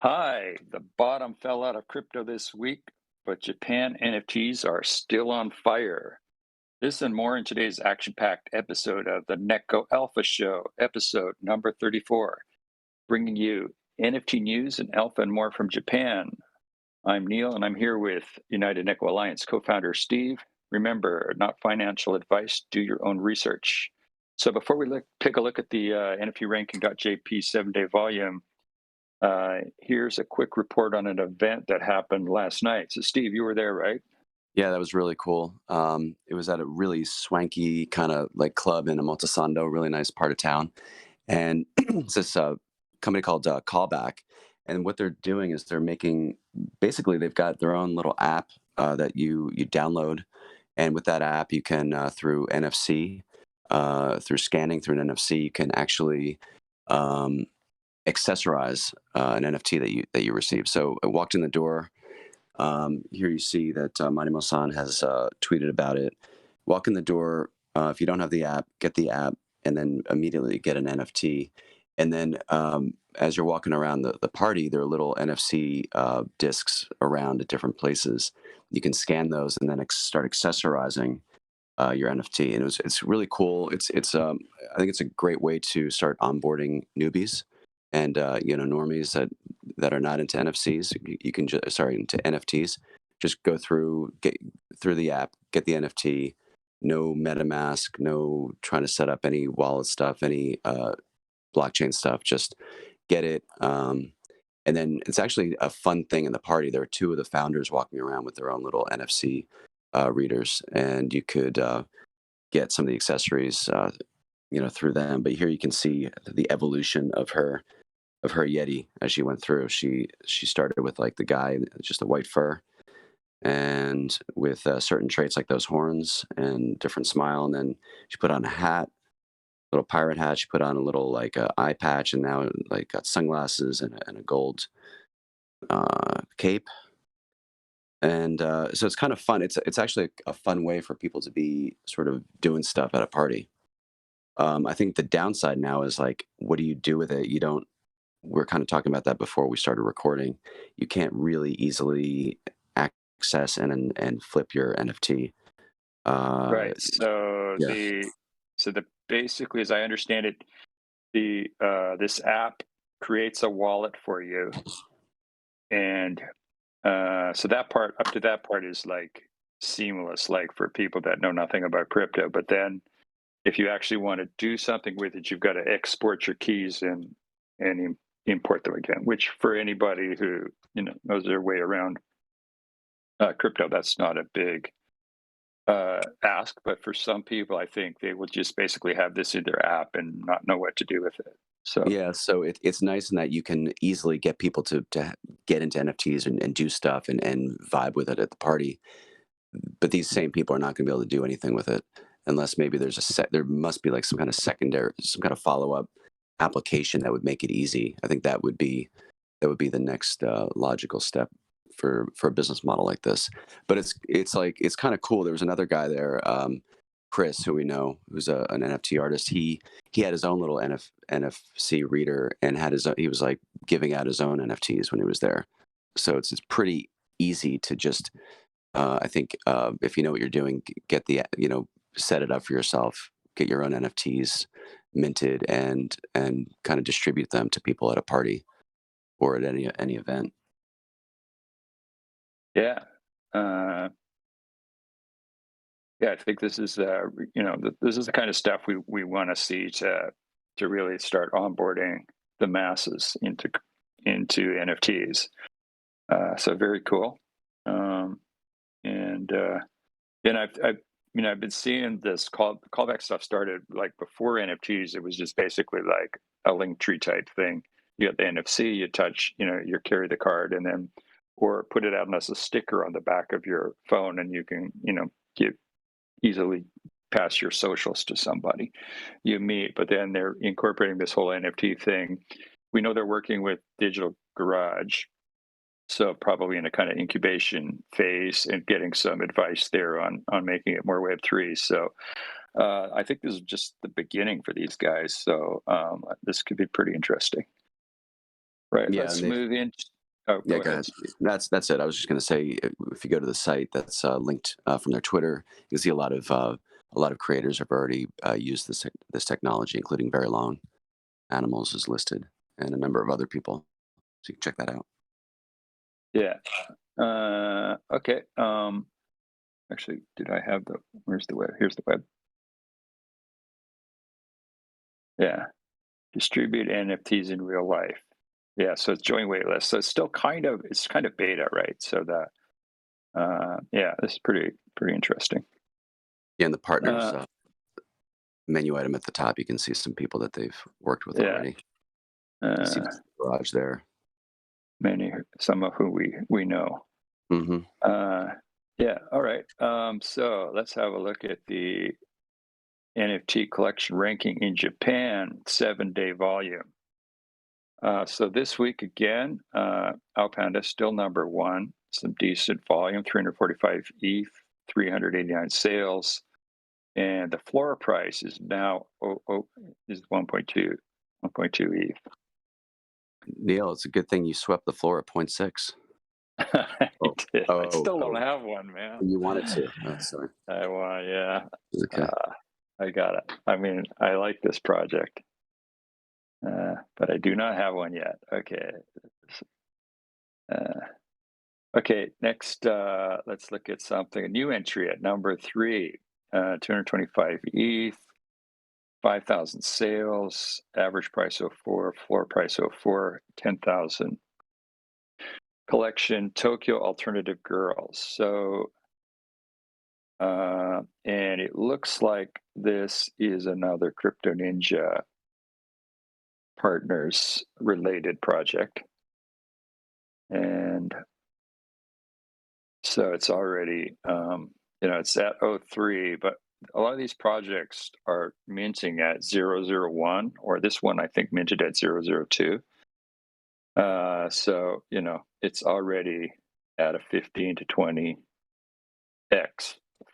Hi, the bottom fell out of crypto this week, but Japan NFTs are still on fire. This and more in today's action packed episode of the NEKO-ALPHA Show, episode number 34, bringing you NFT news and alpha and more from Japan. I'm Neil, and I'm here with United Neko Alliance co founder Steve. Remember, not financial advice, do your own research. So before we take a look at the NFT ranking.jp 7-day volume, here's a quick report on an event that happened last night. So, Steve, you were there, right? Yeah, that was really cool. It was at a really swanky kind of like club in Omotesando, really nice part of town. And it's this company called Callback. And what they're doing is they're making basically they've got their own little app that you download, and with that app you can through NFC, through scanning through an NFC, you can actually um, accessorize an NFT that you receive. So I walked in the door. Here you see that Manimo-san has tweeted about it. Walk in the door. If you don't have the app, get the app, and then immediately get an NFT. And then as you're walking around the party, there are little NFC discs around at different places. You can scan those and then start accessorizing your NFT. And it's really cool. It's I think it's a great way to start onboarding newbies and normies that are not into NFCs. You can just sorry into NFTs. Just get through the app, get the NFT. No MetaMask, no trying to set up any wallet stuff, any blockchain stuff. Just get it. And then it's actually a fun thing in the party. There are two of the founders walking around with their own little NFC readers, and you could get some of the accessories, through them. But here you can see the evolution of her Yeti as she went through. She started with like the guy, just a white fur, and with certain traits like those horns and different smile. And then she put on a hat, little pirate hat. She put on a little like eye patch, and now like got sunglasses and a gold cape. And so it's kind of fun. It's actually a fun way for people to be sort of doing stuff at a party. I think the downside now is like, what do you do with it? You don't. We're kind of talking about that before we started recording. You can't really easily access and flip your NFT. Uh, Right. So yeah. the basically, as I understand it, the this app creates a wallet for you, and so that part up to that part is like seamless, like for people that know nothing about crypto. But then, if you actually want to do something with it, you've got to export your keys and import them again. Which for anybody who knows their way around crypto, that's not a big ask. But for some people, I think they will just basically have this in their app and not know what to do with it. So Yeah, so it's nice in that you can easily get people to get into NFTs and do stuff and vibe with it at the party. But these same people are not going to be able to do anything with it unless maybe there must be like some kind of secondary, some kind of follow up application that would make it easy. I think that would be the next logical step for a business model like this. But it's kind of cool. There was another guy there, Chris, who we know, who's an NFT artist. He had his own little NFC reader and he was like giving out his own NFTs when he was there. So it's pretty easy to just I think if you know what you're doing, get the set it up for yourself, get your own NFTs minted, and kind of distribute them to people at a party or at any event. yeah, uh, yeah, I think this is this is the kind of stuff we want to see to really start onboarding the masses into NFTs. So very cool. Um, and I've been seeing this callback stuff started like before NFTs. It was just basically like a link tree type thing. You got the NFC, you touch, you carry the card, and then or put it out as a sticker on the back of your phone, and you can give easily pass your socials to somebody you meet. But then they're incorporating this whole NFT thing. We know they're working with Digital Garage, so probably in a kind of incubation phase and getting some advice there on making it more Web3. So I think this is just the beginning for these guys. So this could be pretty interesting. Right. Yeah, Let's and they move in. Oh, yeah, go go ahead. ahead. That's it. I was just going to say, if you go to the site that's linked from their Twitter, you can see a lot of creators have already used this technology, including Very Long Animals is listed, and a number of other people. So you can check that out. Yeah. Okay. Actually, did I have where's the web? Here's the web. Yeah. Distribute NFTs in real life. Yeah. So it's joint waitlist. So it's still it's kind of beta, right? So yeah, this is pretty interesting. Yeah, and the partners Uh, menu item at the top, you can see some people that they've worked with yeah. already. You see Uh, the garage there. some of who we know. Hmm. Yeah. All right. So let's have a look at the NFT collection ranking in Japan, 7-day volume. So this week again, AoPanda still number one, some decent volume, 345 ETH, 389 sales, and the floor price is now is 1.2 ETH. Neil, it's a good thing you swept the floor at point 0.6. I Oh, did. I oh, still don't oh, have one, man. you wanted to. Oh, sorry. I want, yeah. Okay. I got it. I mean, I like this project, but I do not have one yet. Okay. Uh, okay, next, let's look at something. A new entry at number 3, 225 ETH, 5,000 sales, average price 04, floor price 04, 10,000. Collection Tokyo Alternative Girls. So, and it looks like this is another Crypto Ninja partners related project. And so it's already, it's at 03, but a lot of these projects are minting at 001, or this one I think minted at 002. So, it's already at a 15 to 20x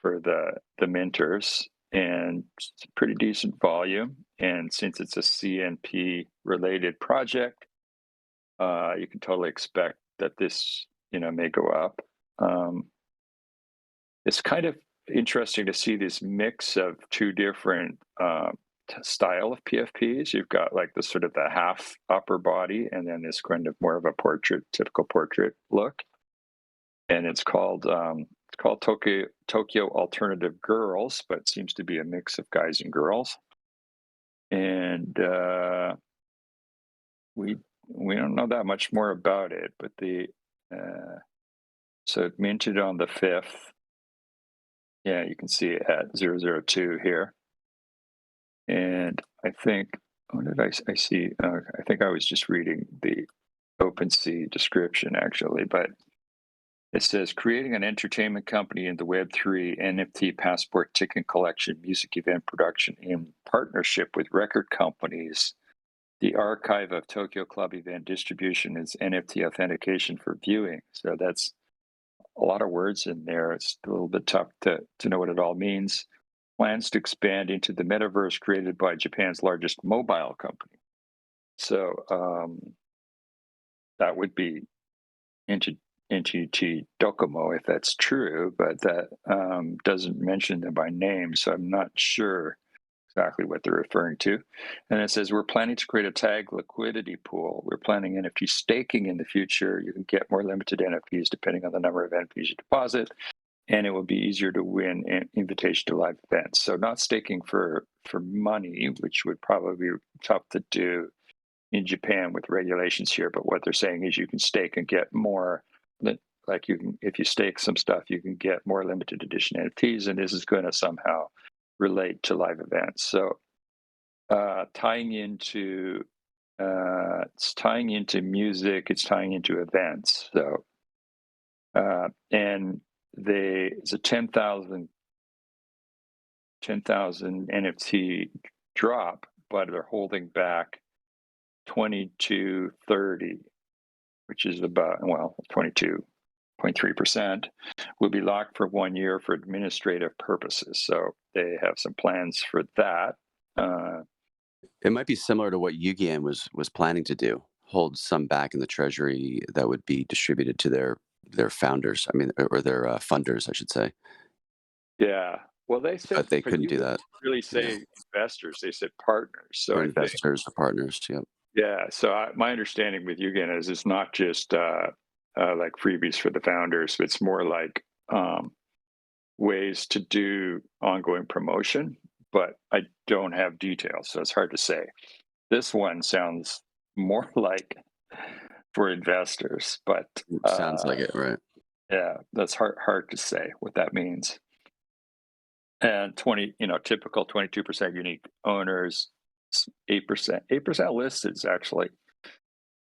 for the minters, and it's a pretty decent volume. And since it's a CNP related project, you can totally expect that this, may go up. It's kind of interesting to see this mix of two different style of PFPs. You've got like the sort of the half upper body, and then this kind of more of a typical portrait look. And it's called Tokyo Alternative Girls, but it seems to be a mix of guys and girls. And we don't know that much more about it, but so it minted on the 5th. Yeah, you can see it at 002 here. And I think, what did I see? I think I was just reading the OpenSea description actually, but it says creating an entertainment company in the Web3 NFT passport ticket collection music event production in partnership with record companies. The archive of Tokyo Club event distribution is NFT authentication for viewing. So that's a lot of words in there. It's a little bit tough to know what it all means. Plans to expand into the metaverse created by Japan's largest mobile company. So that would be NTT Docomo if that's true, but that doesn't mention them by name, so I'm not sure exactly what they're referring to. And it says, we're planning to create a tag liquidity pool. We're planning NFT staking in the future. You can get more limited NFTs depending on the number of NFTs you deposit, and it will be easier to win an invitation to live events. So not staking for money, which would probably be tough to do in Japan with regulations here. But what they're saying is you can stake and get more, like if you stake some stuff, you can get more limited edition NFTs, and this is going to somehow relate to live events. So it's tying into music, it's tying into events. So and there's a 10,000 NFT drop, but they're holding back 2230, which is about 22.3%, will be locked for 1 year for administrative purposes. So they have some plans for that. It might be similar to what Yugian was planning to do, hold some back in the treasury that would be distributed to their founders. I mean, or their funders, I should say. Yeah. Well, they said, But they but couldn't you do didn't that. really Yeah, say investors. They said partners. So or I think, investors or partners. Yep. yeah. So my understanding with you again is it's not just like freebies for the founders. It's more like ways to do ongoing promotion. But I don't have details, so it's hard to say. This one sounds more like for investors, but Sounds like it, right? yeah, that's hard to say what that means. And 20, typical 22% unique owners, 8% listed is actually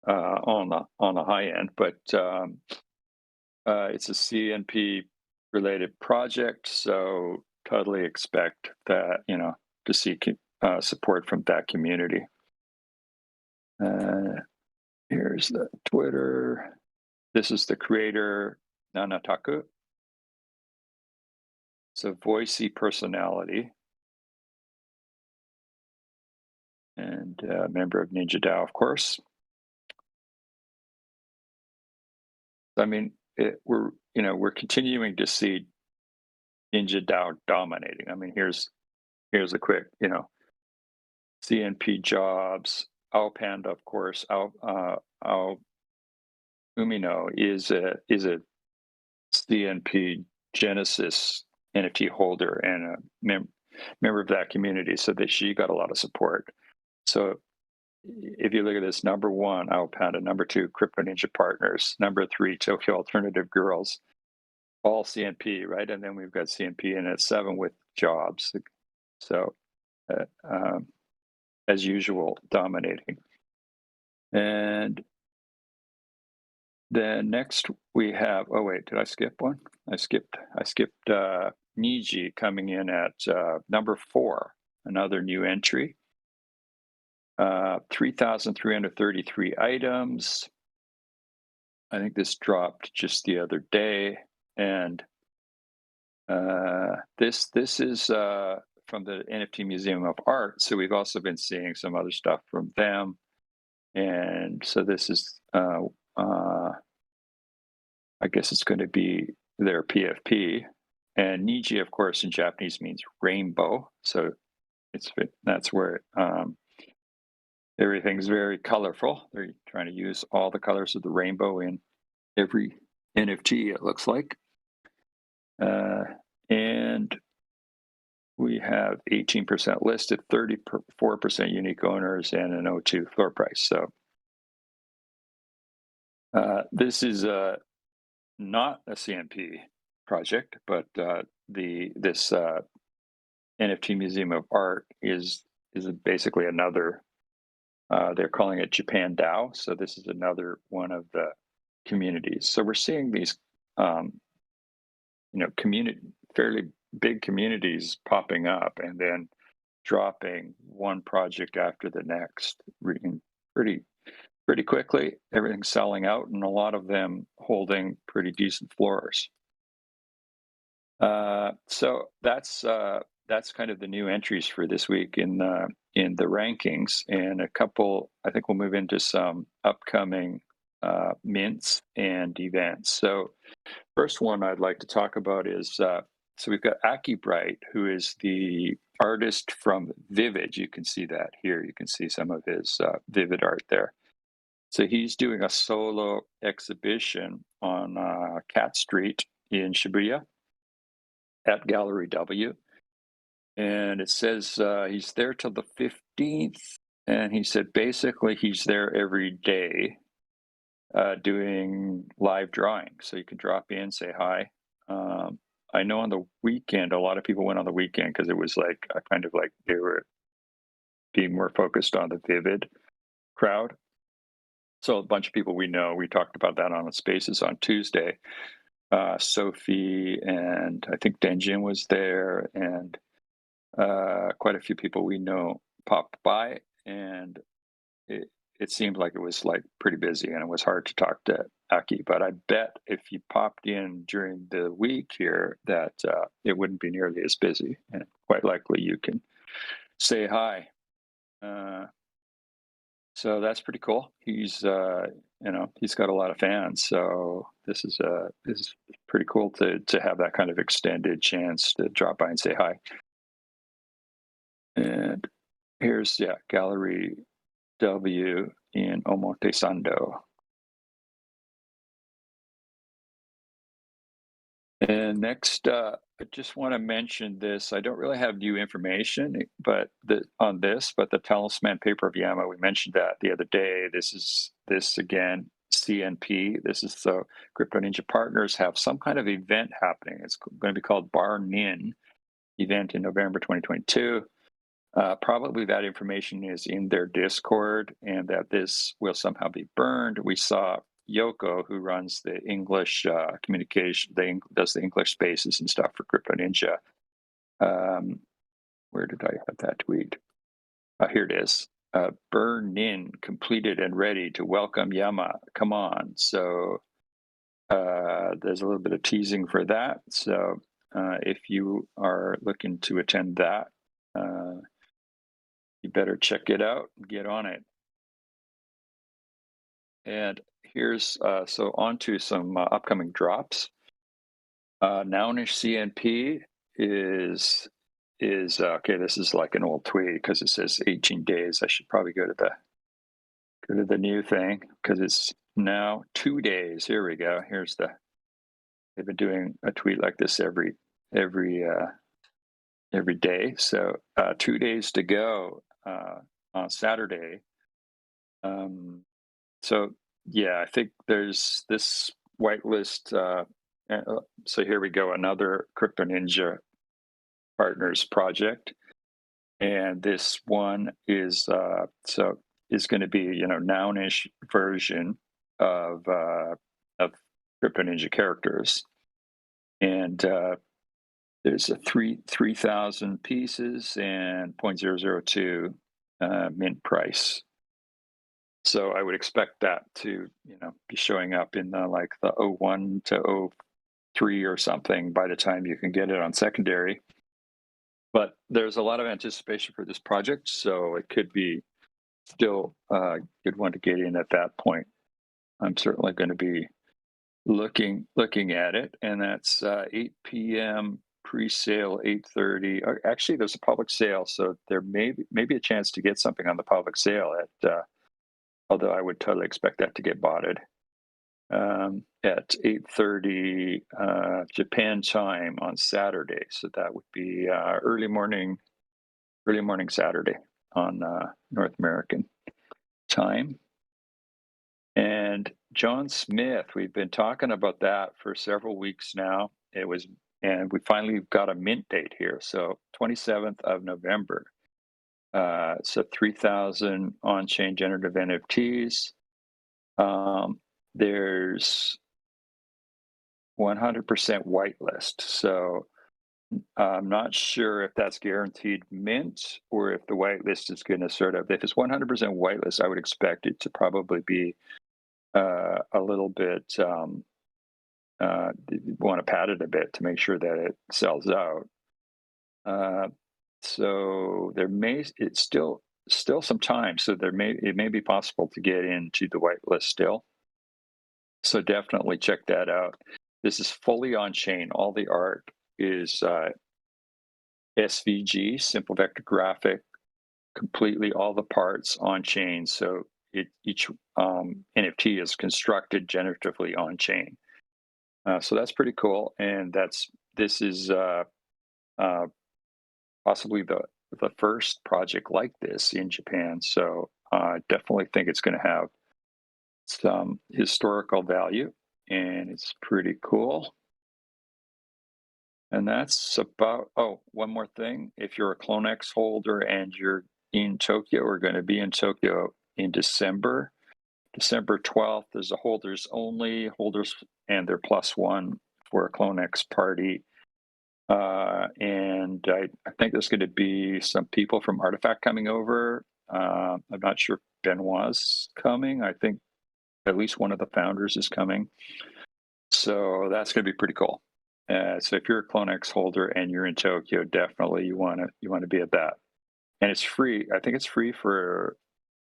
on the high end, but it's a CNP related project, so totally expect that to see support from that community. Here's the Twitter. This is the creator Nanataku. It's a voicey personality and a member of Ninja DAO, of course. I mean, we're continuing to see Ninja DAO dominating. I mean, here's a quick, CNP jobs. AoPanda, of course. Ao Umino is a CNP Genesis NFT holder and a member of that community, so that she got a lot of support. So if you look at this, number one, AoPanda, number two, Crypto Ninja Partners, number three, Tokyo Alternative Girls, all CNP, right? And then we've got CNP and at 7 with jobs. So as usual, dominating. And then next we have, oh wait, did I skip one? I skipped NIJI coming in at number 4, another new entry. 3,333 items. I think this dropped just the other day, and this is from the NFT Museum of Art. So we've also been seeing some other stuff from them, and so this is I guess it's going to be their PFP. And NIJI, of course, in Japanese means rainbow, so that's where everything's very colorful. They're trying to use all the colors of the rainbow in every NFT, it looks like. And we have 18% listed, 34% unique owners, and an O2 floor price. So this is not a CNP project, but this NFT Museum of Art is basically another. They're calling it Japan DAO. So this is another one of the communities. So we're seeing these, fairly big communities popping up and then dropping one project after the next pretty quickly. Everything's selling out, and a lot of them holding pretty decent floors. So that's kind of the new entries for this week in the rankings, and a couple. I think we'll move into some upcoming mints and events. So first one I'd like to talk about is so we've got AkyBright, who is the artist from Vivid. You can see that here. You can see some of his Vivid art there. So he's doing a solo exhibition on Cat Street in Shibuya at Gallery W. And it says he's there till the 15th. And he said basically he's there every day doing live drawing. So you can drop in, say hi. I know on the weekend, a lot of people went on the weekend because it was like a kind of like they were being more focused on the Vivid crowd. So a bunch of people we know, we talked about that on the Spaces on Tuesday. Sophie and I think Denjin was there, and quite a few people we know popped by, and it seemed like it was like pretty busy, and it was hard to talk to Aki. But I bet if you popped in during the week here, that it wouldn't be nearly as busy, and quite likely you can say hi. So that's pretty cool. He's got a lot of fans. So this is pretty cool to have that kind of extended chance to drop by and say hi. And here's Gallery W in Omotesando. And next, I just want to mention this. I don't really have new information, but the Talisman Paper of Yama. We mentioned that the other day. This again, CNP. This is the Crypto Ninja Partners have some kind of event happening. It's going to be called Bar Nin event in November 2022. Probably that information is in their Discord, and that this will somehow be burned. We saw Yoko, who runs the English communication, does the English spaces and stuff for Crypto Ninja. Where did I have that tweet? Here it is. Burn-in completed and ready to welcome Yama. Come on. So there's a little bit of teasing for that. So if you are looking to attend that, you better check it out and get on it. And here's so on to some upcoming drops. Nounish CNP is okay. This is like an old tweet because it says 18 days. I should probably go to the new thing because it's now 2 days. Here we go. They've been doing a tweet like this every day. So 2 days to go on Saturday. So yeah, I think there's this whitelist. So here we go, another Crypto Ninja Partners project, and this one is going to be nounish version of Crypto Ninja characters, and there's a 3,000 pieces and 0.002 mint price. So I would expect that to, be showing up in the 01 to 03 or something by the time you can get it on secondary. But there's a lot of anticipation for this project, so it could be still a good one to get in at that point. I'm certainly going to be looking at it, and that's 8 p.m. pre-sale, 8:30. Actually, there's a public sale, so there may be a chance to get something on the public sale at. Although I would totally expect that to get botted at 8:30 Japan time on Saturday. So that would be early morning Saturday on North American time. And John Smith, we've been talking about that for several weeks now. And we finally got a mint date here. So 27th of November. So 3,000 on-chain generative NFTs. There's 100% whitelist. So I'm not sure if that's guaranteed mint or if the whitelist is going to if it's 100% whitelist, I would expect it to probably be a little bit, want to pad it a bit to make sure that it sells out. So it's still some time. So it may be possible to get into the whitelist still. So definitely check that out. This is fully on chain. All the art is SVG, simple vector graphic, completely all the parts on chain. So each NFT is constructed generatively on chain. So that's pretty cool. And this is possibly the first project like this in Japan. So I definitely think it's going to have some historical value, and it's pretty cool. And that's about, one more thing. If you're a CloneX holder and you're in Tokyo, we're going to be in Tokyo in December 12th. There's a holders and they're +1 for a CloneX party. And I think there's going to be some people from Artifact coming over. I'm not sure if Benoit's coming. I think at least one of the founders is coming. So that's going to be pretty cool. So if you're a CloneX holder and you're in Tokyo, definitely you want to be at that. And it's free. I think it's free for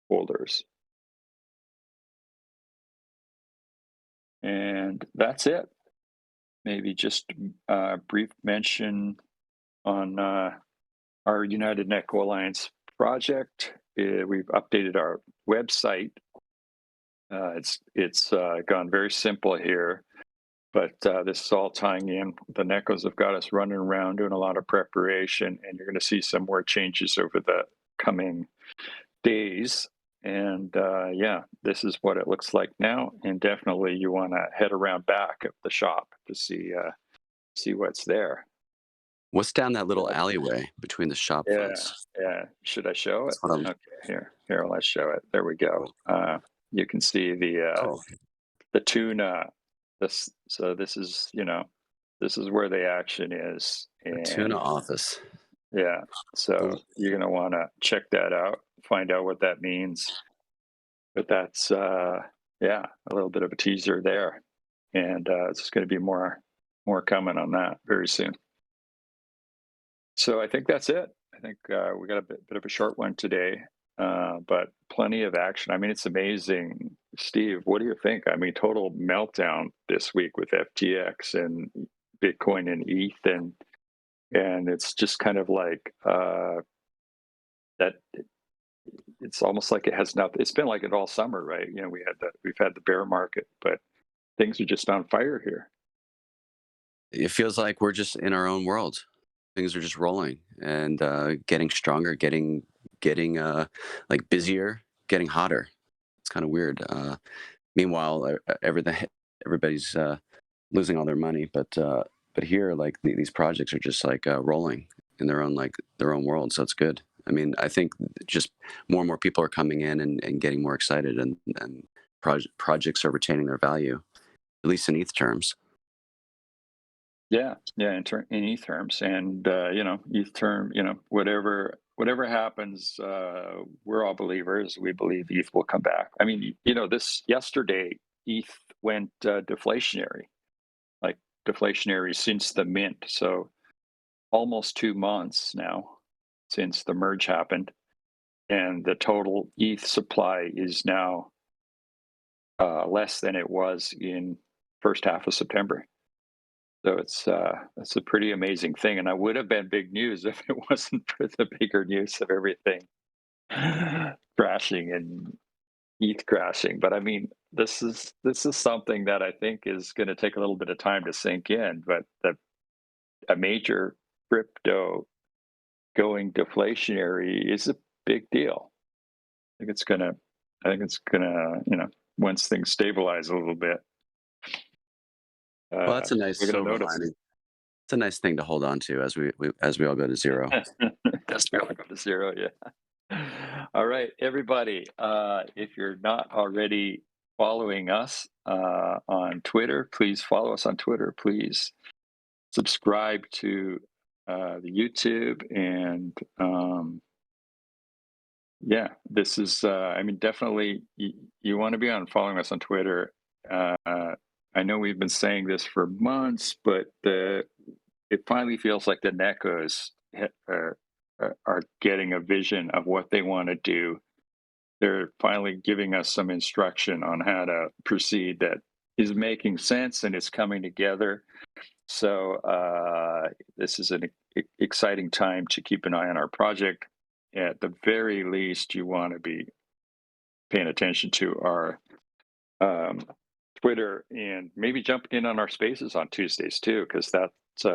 holders. And that's it. Maybe just a brief mention on our United Neko Alliance project. We've updated our website. It's gone very simple here, but this is all tying in. The Nekos have got us running around doing a lot of preparation, and you're going to see some more changes over the coming days. And yeah, this is what it looks like now. And definitely, you want to head around back of the shop to see what's there. What's down that little So, alleyway between the shop yeah, fronts? yeah. Should I show it? That's what I'm. Okay, here. Let's show it. There we go. You can see Oh, the tuna. So this is this is where the action is, the tuna and office. yeah. Boom. So you're gonna want to check that out, find out what that means. But that's yeah, a little bit of a teaser there, and it's going to be more coming on that very soon. So I think that's it. I think we got a bit of a short one today, but plenty of action. I mean, it's amazing. Steve, what do you think? I mean, total meltdown this week with FTX and Bitcoin and ETH, and it's just kind of like that. It's almost like it has nothing. It's been like it all summer, right? We've had the bear market, but things are just on fire here. It feels like we're just in our own world. Things are just rolling and getting stronger, getting like busier, getting hotter. It's kind of weird. Meanwhile, everybody's losing all their money, but here, like these projects are just like rolling in their own world. So it's good. I mean, I think just more and more people are coming in and getting more excited, and projects are retaining their value, at least in ETH terms. Yeah, yeah, in ETH terms, and ETH term, whatever happens, we're all believers. We believe ETH will come back. I mean, this yesterday, ETH went deflationary, like deflationary since the mint. So almost 2 months now since the merge happened, and the total ETH supply is now less than it was in first half of September. So it's a pretty amazing thing, and I would have been big news if it wasn't for the bigger news of everything crashing and ETH crashing. But I mean, this is something that I think is going to take a little bit of time to sink in. But a major crypto going deflationary is a big deal. I think it's gonna. I think it's gonna. Once things stabilize a little bit, Well, that's a nice we're gonna silver notice. lining. It's a nice thing to hold on to as we all go to zero. That's really go to zero, yeah. All right, everybody. If you're not already following us on Twitter, please follow us on Twitter. Please subscribe to the YouTube, and yeah, this is. I mean, definitely, you want to be on following us on Twitter. I know we've been saying this for months, but it finally feels like the Nekos are getting a vision of what they want to do. They're finally giving us some instruction on how to proceed that is making sense and it's coming together. So this is an exciting time to keep an eye on our project. At the very least, you want to be paying attention to our um, Twitter, and maybe jumping in on our spaces on Tuesdays too, because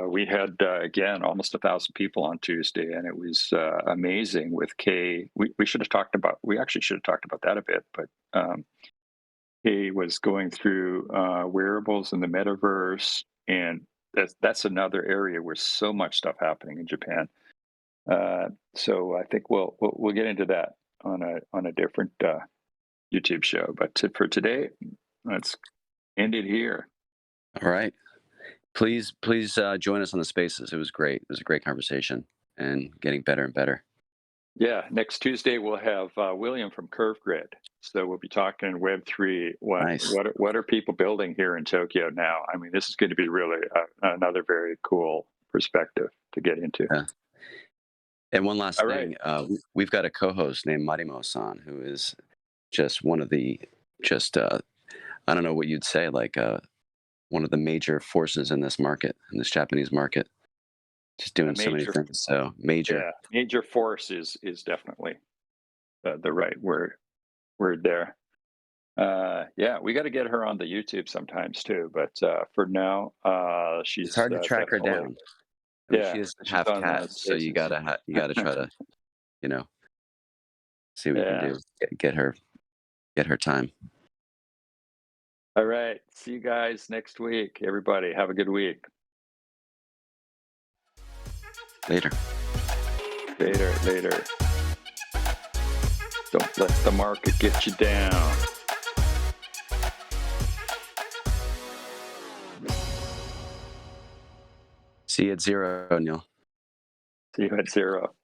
we had again almost 1,000 people on Tuesday, and it was amazing with Kay. We should have talked about. We actually should have talked about that a bit, but Kay was going through wearables in the metaverse, and that's another area where so much stuff happening in Japan. So I think we'll get into that on a different YouTube show. But for today, let's end it here. All right. Please join us on the spaces. It was great. It was a great conversation and getting better and better. Yeah, next Tuesday we'll have William from Curve Grid. So we'll be talking Web3. Nice. What are people building here in Tokyo now? I mean, this is going to be really another very cool perspective to get into. Yeah. And one last All right. thing, we've got a co-host named Marimo-san, who is just one of the just I don't know what you'd say, like one of the major forces in this market, in this Japanese market, just A doing so many major, things. So major. yeah, major force is definitely the right word there. Yeah, we got to get her on the YouTube sometimes too. But for now, It's she's hard to track her definitely, down. I mean, yeah, she is she's half on cat, so Spaces. you gotta try to, you know, see what you can Yeah. do. Get her time. All right. See you guys next week. Everybody, have a good week. Later. Later, later. Don't let the market get you down. See you at 0, Neil. See you at 0.